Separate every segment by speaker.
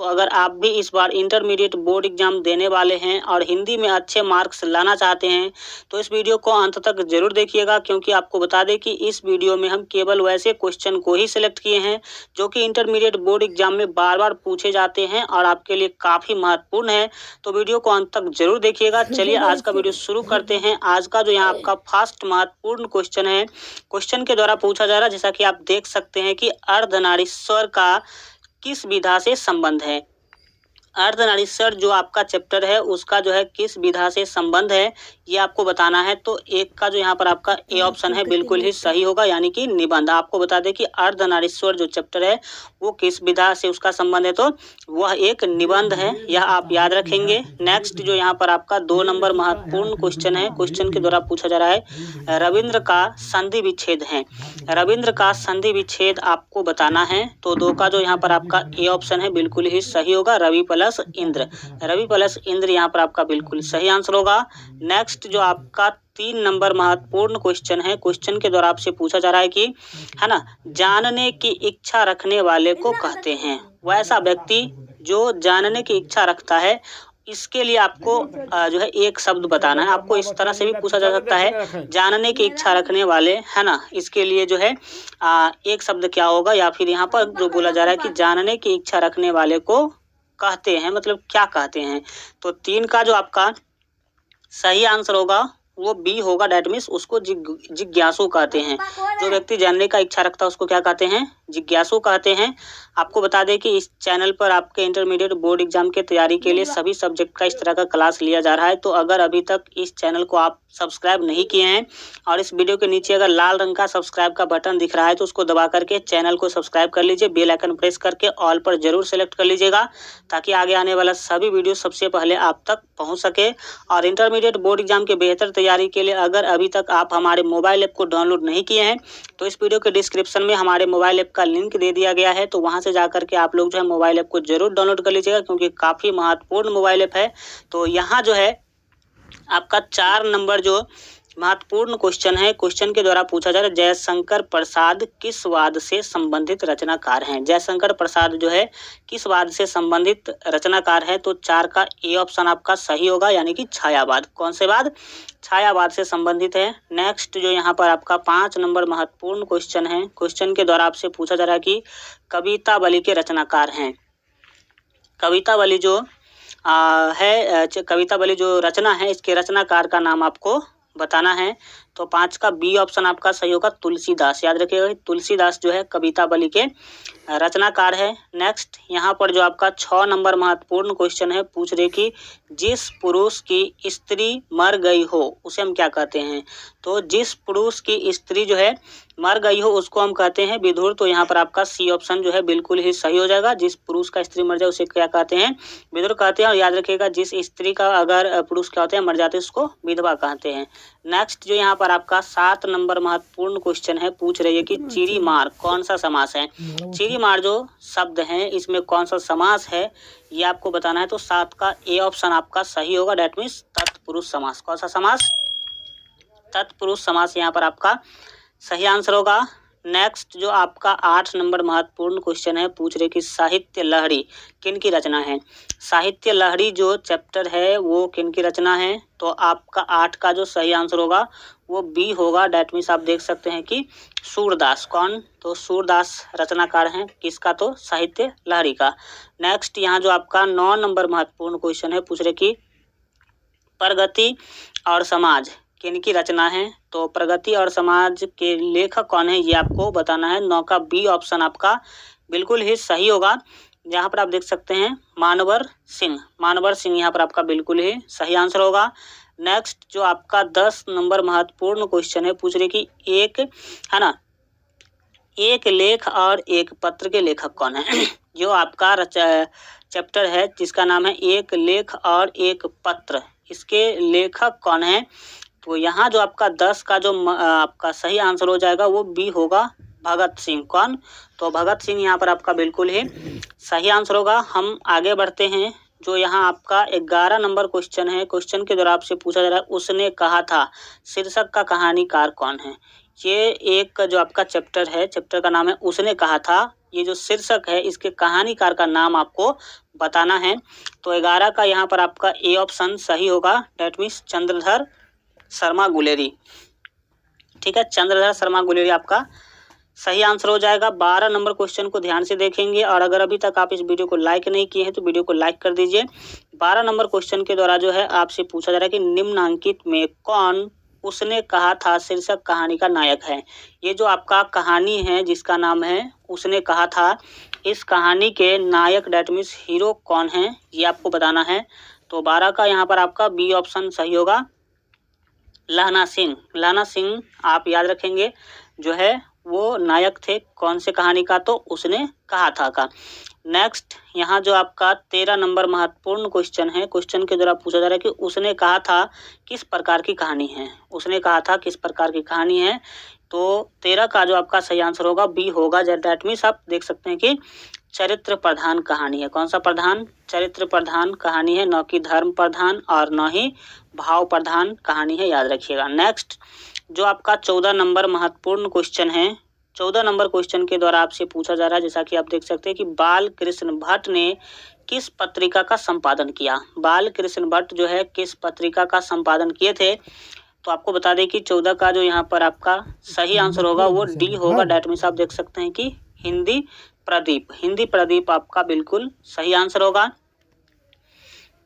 Speaker 1: तो अगर आप भी इस बार इंटरमीडिएट बोर्ड एग्जाम देने वाले हैं और हिंदी में अच्छे मार्क्स लाना चाहते हैं तो इस वीडियो को अंत तक जरूर देखिएगा, क्योंकि आपको बता दें कि इस वीडियो में हम केवल वैसे क्वेश्चन को ही सिलेक्ट किए हैं जो कि इंटरमीडिएट बोर्ड एग्जाम में बार बार पूछे जाते हैं और आपके लिए काफ़ी महत्वपूर्ण है। तो वीडियो को अंत तक जरूर देखिएगा। चलिए आज का वीडियो शुरू करते हैं। आज का जो यहाँ आपका फर्स्ट महत्वपूर्ण क्वेश्चन है, क्वेश्चन के द्वारा पूछा जा रहा है, जैसा कि आप देख सकते हैं कि अर्धनारीश्वर का किस विधा से संबंध है। अर्धनारीश्वर जो आपका चैप्टर है उसका जो है किस विधा से संबंध है ये आपको बताना है। तो एक का जो यहाँ पर आपका ए ऑप्शन है बिल्कुल ही सही होगा, यानी कि निबंध। आपको बता दें कि अर्धनारीश्वर जो चैप्टर है वो किस विधा से उसका संबंध है, तो वह एक निबंध है, यह आप याद रखेंगे। नेक्स्ट जो यहाँ पर आपका 2 नंबर महत्वपूर्ण क्वेश्चन है, क्वेश्चन के द्वारा पूछा जा रहा है रविंद्र का संधि विच्छेद है। रविंद्र का संधि विच्छेद आपको बताना है। तो 2 का जो यहाँ पर आपका ए ऑप्शन है बिल्कुल ही सही होगा, रवि प्लस इंद्र। रवि प्लस इंद्र यहाँ पर आपका बिल्कुल सही आंसर होगा। नेक्स्ट जो आपका 3 नंबर महत्वपूर्ण क्वेश्चन है, क्वेश्चन के द्वारा आपसे पूछा जा रहा है कि है ना, जानने की इच्छा रखने वाले को कहते हैं। वैसा व्यक्ति जो जानने की इच्छा रखता है, इसके लिए आपको जो है एक शब्द बताना है। आपको इस तरह से भी पूछा जा सकता है, जानने की इच्छा रखने वाले, है ना, इसके लिए जो है एक शब्द क्या होगा, या फिर यहाँ पर जो बोला जा रहा है कि जानने की इच्छा रखने वाले को कहते हैं, मतलब क्या कहते हैं। तो 3 का जो आपका सही आंसर होगा वो बी होगा, डेट मीन्स उसको जिज्ञासु कहते हैं। जो व्यक्ति जानने का इच्छा रखता है उसको क्या कहते हैं, जिज्ञासु कहते हैं। आपको बता दें कि इस चैनल पर आपके इंटरमीडिएट बोर्ड एग्जाम के तैयारी के लिए सभी सब्जेक्ट का इस तरह का क्लास लिया जा रहा है। तो अगर अभी तक इस चैनल को आप सब्सक्राइब नहीं किए हैं और इस वीडियो के नीचे अगर लाल रंग का सब्सक्राइब का बटन दिख रहा है तो उसको दबा करके चैनल को सब्सक्राइब कर लीजिए। बेल आइकन प्रेस करके ऑल पर जरूर सेलेक्ट कर लीजिएगा, ताकि आगे आने वाला सभी वीडियो सबसे पहले आप तक पहुँच सके। और इंटरमीडिएट बोर्ड एग्जाम के बेहतर तैयारी के लिए अगर अभी तक आप हमारे मोबाइल ऐप को डाउनलोड नहीं किए हैं तो इस वीडियो के डिस्क्रिप्शन में हमारे मोबाइल ऐप का लिंक दे दिया गया है। तो वहां से जाकर के आप लोग जो है मोबाइल ऐप को जरूर डाउनलोड कर लीजिएगा, क्योंकि काफ़ी महत्वपूर्ण मोबाइल ऐप है। तो यहाँ जो है आपका 4 नंबर जो महत्वपूर्ण क्वेश्चन है, क्वेश्चन के द्वारा पूछा जा रहा है जयशंकर प्रसाद किस वाद से संबंधित रचनाकार हैं। जयशंकर प्रसाद जो है किस वाद से संबंधित रचनाकार है। तो 4 का ए ऑप्शन आपका सही होगा, यानी कि छायावाद। कौन से वाद, छायावाद से संबंधित है। नेक्स्ट जो यहाँ पर आपका 5 नंबर महत्वपूर्ण क्वेश्चन है, क्वेश्चन के द्वारा आपसे पूछा जा रहा है कि कवितावली के रचनाकार हैं। कवितावली जो कवितावली जो रचना है, इसके रचनाकार का नाम आपको बताना है। तो 5 का बी ऑप्शन आपका सही होगा, तुलसीदास। याद रखिएगा, तुलसीदास जो है कवितावली के रचनाकार है। नेक्स्ट यहाँ पर जो आपका 6 नंबर महत्वपूर्ण क्वेश्चन है, पूछ रहे कि जिस पुरुष की स्त्री मर गई हो उसे हम क्या कहते हैं। तो जिस पुरुष की स्त्री जो है मर गई हो उसको हम कहते हैं विधुर। तो यहाँ पर आपका सी ऑप्शन जो है बिल्कुल ही सही हो जाएगा। जिस पुरुष का स्त्री मर जाए उसे क्या कहते हैं, विधुर कहते हैं। और याद रखिएगा, जिस स्त्री का अगर पुरुष क्या होते हैं मर जाते हैं उसको विधवा कहते हैं। नेक्स्ट जो यहाँ पर आपका 7 नंबर महत्वपूर्ण क्वेश्चन है, पूछ रही है कि चिरीमार कौन सा समास है। चिरीमार जो शब्द है इसमें कौन सा समास है ये आपको बताना है। तो 7 का ए ऑप्शन आपका सही होगा, डेट मीन्स तत्पुरुष समास। कौन सा समास, तत्पुरुष समास यहाँ पर आपका सही आंसर होगा। नेक्स्ट जो आपका 8 नंबर महत्वपूर्ण क्वेश्चन है, पूछ रहे कि साहित्य लहरी किन की रचना है। साहित्य लहरी जो चैप्टर है वो किन की रचना है। तो आपका 8 का जो सही आंसर होगा वो बी होगा, डेट मीन्स आप देख सकते हैं कि सूरदास। कौन, तो सूरदास रचनाकार हैं किसका, तो साहित्य लहरी का। नेक्स्ट यहाँ जो आपका 9 नंबर महत्वपूर्ण क्वेश्चन है, पूछ रहे कि प्रगति और समाज किन की रचना है। तो प्रगति और समाज के लेखक कौन है ये आपको बताना है। 9 का बी ऑप्शन आपका बिल्कुल ही सही होगा। यहाँ पर आप देख सकते हैं मानवर सिंह, मानवर सिंह यहाँ पर आपका बिल्कुल ही सही आंसर होगा। नेक्स्ट जो आपका 10 नंबर महत्वपूर्ण क्वेश्चन है, पूछ रहे कि एक, है ना, एक लेख और एक पत्र के लेखक कौन है। जो आपका चैप्टर है जिसका नाम है एक लेख और एक पत्र, इसके लेखक कौन है। तो यहाँ जो आपका 10 का जो आपका सही आंसर हो जाएगा वो बी होगा, भगत सिंह। कौन, तो भगत सिंह यहाँ पर आपका बिल्कुल ही सही आंसर होगा। हम आगे बढ़ते हैं। जो यहाँ आपका 11 नंबर क्वेश्चन है, क्वेश्चन के द्वारा आपसे पूछा जा रहा है उसने कहा था शीर्षक का कहानीकार कौन है। ये एक जो आपका चैप्टर है, चैप्टर का नाम है उसने कहा था। ये जो शीर्षक है इसके कहानीकार का नाम आपको बताना है। तो 11 का यहाँ पर आपका ए ऑप्शन सही होगा, डेट मीन्स चंद्रधर शर्मा गुलेरी। ठीक है, चंद्रधर शर्मा गुलेरी आपका सही आंसर हो जाएगा। 12 नंबर क्वेश्चन को ध्यान से देखेंगे और अगर अभी तक आप इस वीडियो को लाइक नहीं किए हैं तो वीडियो को लाइक कर दीजिए। 12 नंबर क्वेश्चन के द्वारा जो है आपसे पूछा जा रहा है कि निम्नांकित में कौन उसने कहा था शीर्षक कहानी का नायक है। ये जो आपका कहानी है जिसका नाम है उसने कहा था, इस कहानी के नायक डेट मीन्स हीरो कौन है ये आपको बताना है। तो 12 का यहाँ पर आपका बी ऑप्शन सही होगा, लहना सिंह। लहना सिंह आप याद रखेंगे जो है वो नायक थे कौन से कहानी का, तो उसने कहा था का। नेक्स्ट यहाँ जो आपका 13 नंबर महत्वपूर्ण क्वेश्चन है, क्वेश्चन के द्वारा पूछा जा रहा है कि उसने कहा था किस प्रकार की कहानी है। उसने कहा था किस प्रकार की कहानी है, तो 13 का जो आपका सही आंसर होगा बी होगा। दैट मीन्स आप देख सकते हैं कि चरित्र प्रधान कहानी है। कौन सा प्रधान? चरित्र प्रधान कहानी है, न कि धर्म प्रधान और न ही भाव प्रधान कहानी है, याद रखिएगा। नेक्स्ट जो आपका 14 नंबर महत्वपूर्ण क्वेश्चन है, 14 नंबर क्वेश्चन के द्वारा आपसे पूछा जा रहा है, जैसा कि आप देख सकते हैं कि बाल कृष्ण भट्ट ने किस पत्रिका का संपादन किया। बाल कृष्ण भट्ट जो है किस पत्रिका का संपादन किए थे, तो आपको बता दें कि 14 का जो यहाँ पर आपका सही आंसर होगा वो डी होगा। डेट मीन्स आप देख सकते हैं कि हिंदी प्रदीप। हिंदी प्रदीप आपका बिल्कुल सही आंसर होगा।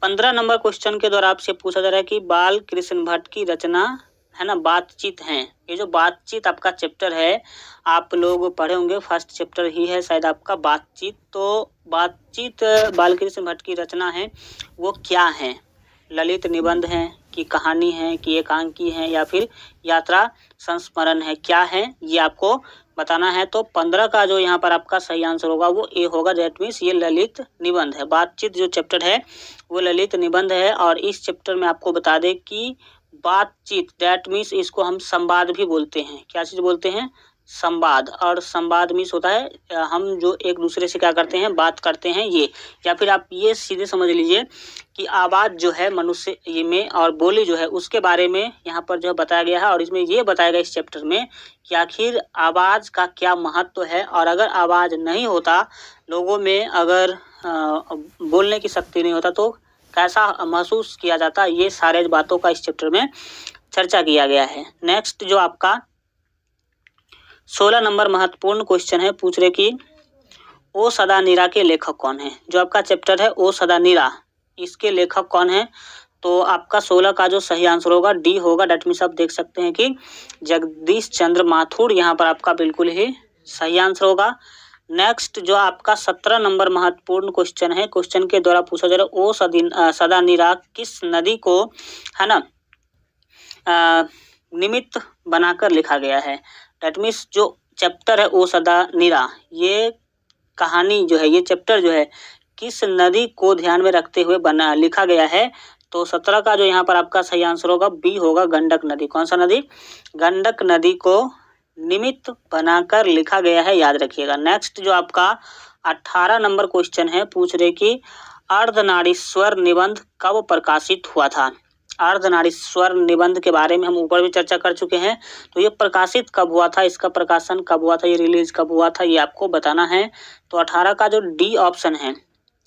Speaker 1: 15 नंबर क्वेश्चन के द्वारा आपसे पूछा जा रहा है कि बाल कृष्ण भट्ट की रचना है ना बातचीत है। ये जो बातचीत आपका चैप्टर है आप लोग पढ़े होंगे, फर्स्ट चैप्टर ही है शायद आपका बातचीत। तो बातचीत बाल कृष्ण भट्ट की रचना है वो क्या है, ललित निबंध है कि कहानी है कि एकांकी है या फिर यात्रा संस्मरण है, क्या है ये आपको बताना है। तो 15 का जो यहाँ पर आपका सही आंसर होगा वो ए होगा। दैट मीन्स ये ललित निबंध है। बातचीत जो चैप्टर है वो ललित निबंध है और इस चैप्टर में आपको बता दें कि बातचीत दैट मीन्स इसको हम संवाद भी बोलते हैं। क्या चीज बोलते हैं? संवाद। और संवाद मीन्स होता है हम जो एक दूसरे से क्या करते हैं, बात करते हैं ये। या फिर आप ये सीधे समझ लीजिए कि आवाज़ जो है मनुष्य ये में और बोली जो है उसके बारे में यहाँ पर जो है बताया गया है। और इसमें ये बताया गया इस चैप्टर में कि आखिर आवाज़ का क्या महत्व है और अगर आवाज़ नहीं होता लोगों में, अगर बोलने की शक्ति नहीं होता तो कैसा महसूस किया जाता, ये सारे बातों का इस चैप्टर में चर्चा किया गया है। नेक्स्ट जो आपका 16 नंबर महत्वपूर्ण क्वेश्चन है, पूछ रहे कि ओ सदा नीरा के लेखक कौन है। जो आपका चैप्टर है ओ सदा नीरा, इसके लेखक कौन है, तो आपका 16 का जो सही आंसर होगा डी होगा। डेट मीन्स आप देख सकते हैं कि जगदीश चंद्र माथुर यहाँ पर आपका बिल्कुल ही सही आंसर होगा। नेक्स्ट जो आपका 17 नंबर महत्वपूर्ण क्वेश्चन है, क्वेश्चन के द्वारा पूछा जा रहा है ओ सदा नीरा किस नदी को है ना निमित्त बनाकर लिखा गया है। डेट मीन्स जो चैप्टर है ओ सदा नीरा, ये कहानी जो है ये चैप्टर जो है किस नदी को ध्यान में रखते हुए लिखा गया है, तो 17 का जो यहाँ पर आपका सही आंसर होगा बी होगा, गंडक नदी। कौन सा नदी? गंडक नदी को निमित्त बनाकर लिखा गया है, याद रखिएगा। नेक्स्ट जो आपका 18 नंबर क्वेश्चन है, पूछ रहे कि अर्धनारीश्वर निबंध कब प्रकाशित हुआ था। अर्धनारीश्वर निबंध के बारे में हम ऊपर भी चर्चा कर चुके हैं, तो ये प्रकाशित कब हुआ था, इसका प्रकाशन कब हुआ था, ये रिलीज कब हुआ था, ये आपको बताना है। तो 18 का जो डी ऑप्शन है,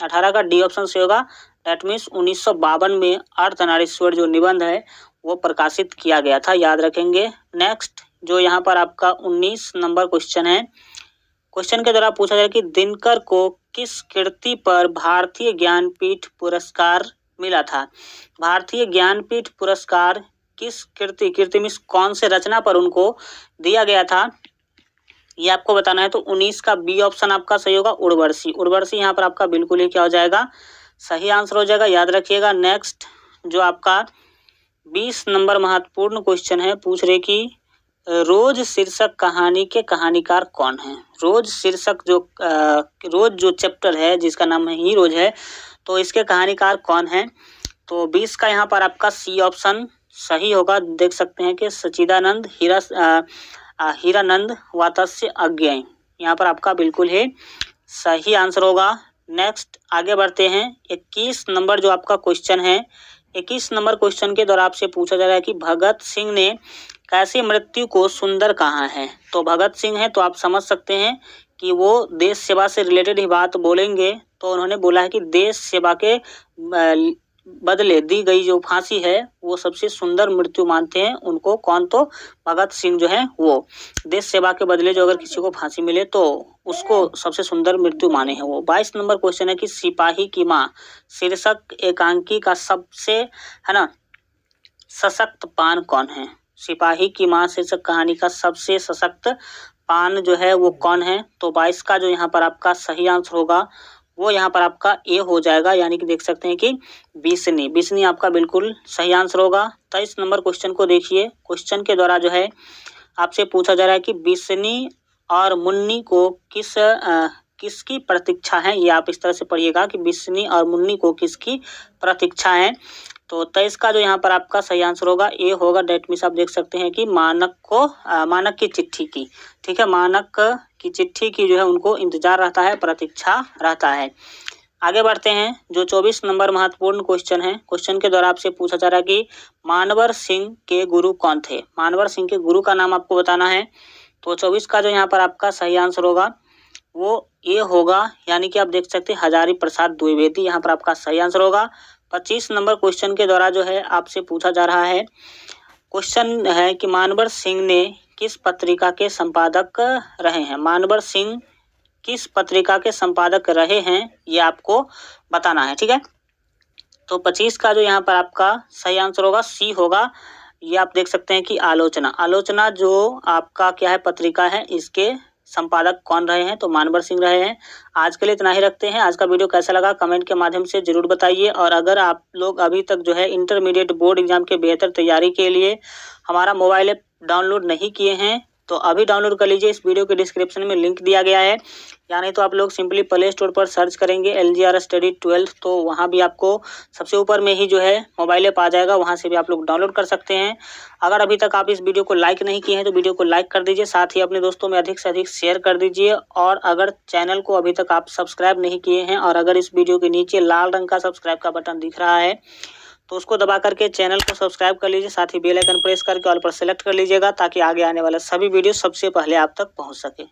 Speaker 1: 18 का डी ऑप्शन से होगा। दैट मीन्स 1952 में अर्धनारीश्वर जो निबंध है वो प्रकाशित किया गया था, याद रखेंगे। नेक्स्ट जो यहाँ पर आपका 19 नंबर क्वेश्चन है, क्वेश्चन के द्वारा पूछा जाए कि दिनकर को किस कृति पर भारतीय ज्ञानपीठ पुरस्कार मिला था। भारतीय ज्ञानपीठ पुरस्कार किस कृति मीन्स कौन से रचना पर उनको दिया गया था, ये आपको बताना है। तो 19 का बी ऑप्शन आपका सही होगा, उर्वशी। उर्वशी यहाँ पर आपका बिल्कुल ही क्या हो जाएगा, सही आंसर हो जाएगा, याद रखिएगा। नेक्स्ट जो आपका 20 नंबर महत्वपूर्ण क्वेश्चन है, पूछ रहे कि रोज शीर्षक कहानी के कहानीकार कौन है। रोज शीर्षक जो रोज जो चैप्टर है जिसका नाम है ही रोज है, तो इसके कहानीकार कौन है, तो 20 का यहाँ पर आपका सी ऑप्शन सही होगा। देख सकते हैं कि सच्चिदानंद हीरानंद वात्स्य अज्ञेय, यहाँ पर आपका बिल्कुल ही सही आंसर होगा। नेक्स्ट आगे बढ़ते हैं। 21 नंबर जो आपका क्वेश्चन है, 21 नंबर क्वेश्चन के द्वारा आपसे पूछा जा रहा है कि भगत सिंह ने कैसी मृत्यु को सुंदर कहा है। तो भगत सिंह है तो आप समझ सकते हैं कि वो देश सेवा से रिलेटेड ही बात बोलेंगे, तो उन्होंने बोला है कि देश सेवा के बदले दी गई जो फांसी है वो सबसे सुंदर मृत्यु मानते हैं उनको। कौन? तो भगत सिंह जो है वो देश सेवा के बदले जो अगर किसी को फांसी मिले तो उसको सबसे सुंदर मृत्यु माने हैं वो। 22 नंबर क्वेश्चन है कि सिपाही की माँ शीर्षक एकांकी का सबसे है ना सशक्त पान कौन है? सिपाही की माँ शीर्षक कहानी का सबसे सशक्त पान जो है वो कौन है? तो 22 का जो यहाँ पर आपका सही आंसर होगा वो यहाँ पर आपका ए हो जाएगा, यानी कि देख सकते हैं कि बिस्नी। बिस्नी आपका बिल्कुल सही आंसर होगा। 23 नंबर क्वेश्चन को देखिए। क्वेश्चन के द्वारा जो है आपसे पूछा जा रहा है कि बिस्नी और मुन्नी को किसकी प्रतीक्षा है? ये आप इस तरह से पढ़िएगा कि बिस्नी और मुन्नी को किसकी प्रतीक्षा है। तो 23 का जो यहाँ पर आपका सही आंसर होगा ए होगा। डेट मीन्स आप देख सकते हैं कि मानक की चिट्ठी की, ठीक है, मानक की चिट्ठी की जो है उनको इंतजार रहता है, प्रतीक्षा रहता है। आगे बढ़ते हैं। जो 24 नंबर महत्वपूर्ण क्वेश्चन है, क्वेश्चन के द्वारा आपसे पूछा जा रहा है कि मानवर सिंह के गुरु कौन थे? मानवर सिंह के गुरु का नाम आपको बताना है। तो 24 का जो यहाँ पर आपका सही आंसर होगा वो ए होगा, यानी कि आप देख सकते हैं हजारी प्रसाद द्विवेदी यहाँ पर आपका सही आंसर होगा। 25 नंबर क्वेश्चन के द्वारा जो है आपसे पूछा जा रहा है, क्वेश्चन है कि मानवर सिंह ने किस पत्रिका के संपादक रहे हैं? मानवर सिंह किस पत्रिका के संपादक रहे हैं ये आपको बताना है, ठीक है। तो 25 का जो यहाँ पर आपका सही आंसर होगा सी होगा। ये आप देख सकते हैं कि आलोचना, आलोचना जो आपका क्या है पत्रिका है, इसके संपादक कौन रहे हैं? तो मानवर सिंह रहे हैं। आज के लिए इतना ही रखते हैं। आज का वीडियो कैसा लगा कमेंट के माध्यम से जरूर बताइए। और अगर आप लोग अभी तक जो है इंटरमीडिएट बोर्ड एग्जाम के बेहतर तैयारी के लिए हमारा मोबाइल ऐप डाउनलोड नहीं किए हैं तो अभी डाउनलोड कर लीजिए। इस वीडियो के डिस्क्रिप्शन में लिंक दिया गया है, या नहीं तो आप लोग सिंपली प्ले स्टोर पर सर्च करेंगे LGR स्टडी 12, तो वहाँ भी आपको सबसे ऊपर में ही जो है मोबाइल ऐप आ जाएगा, वहाँ से भी आप लोग डाउनलोड कर सकते हैं। अगर अभी तक आप इस वीडियो को लाइक नहीं किए हैं तो वीडियो को लाइक कर दीजिए, साथ ही अपने दोस्तों में अधिक से अधिक शेयर कर दीजिए। और अगर चैनल को अभी तक आप सब्सक्राइब नहीं किए हैं और अगर इस वीडियो के नीचे लाल रंग का सब्सक्राइब का बटन दिख रहा है तो उसको दबा करके चैनल को सब्सक्राइब कर लीजिए, साथ ही बेल आइकन प्रेस करके ऑल पर सेलेक्ट कर लीजिएगा ताकि आगे आने वाला सभी वीडियो सबसे पहले आप तक पहुंच सके।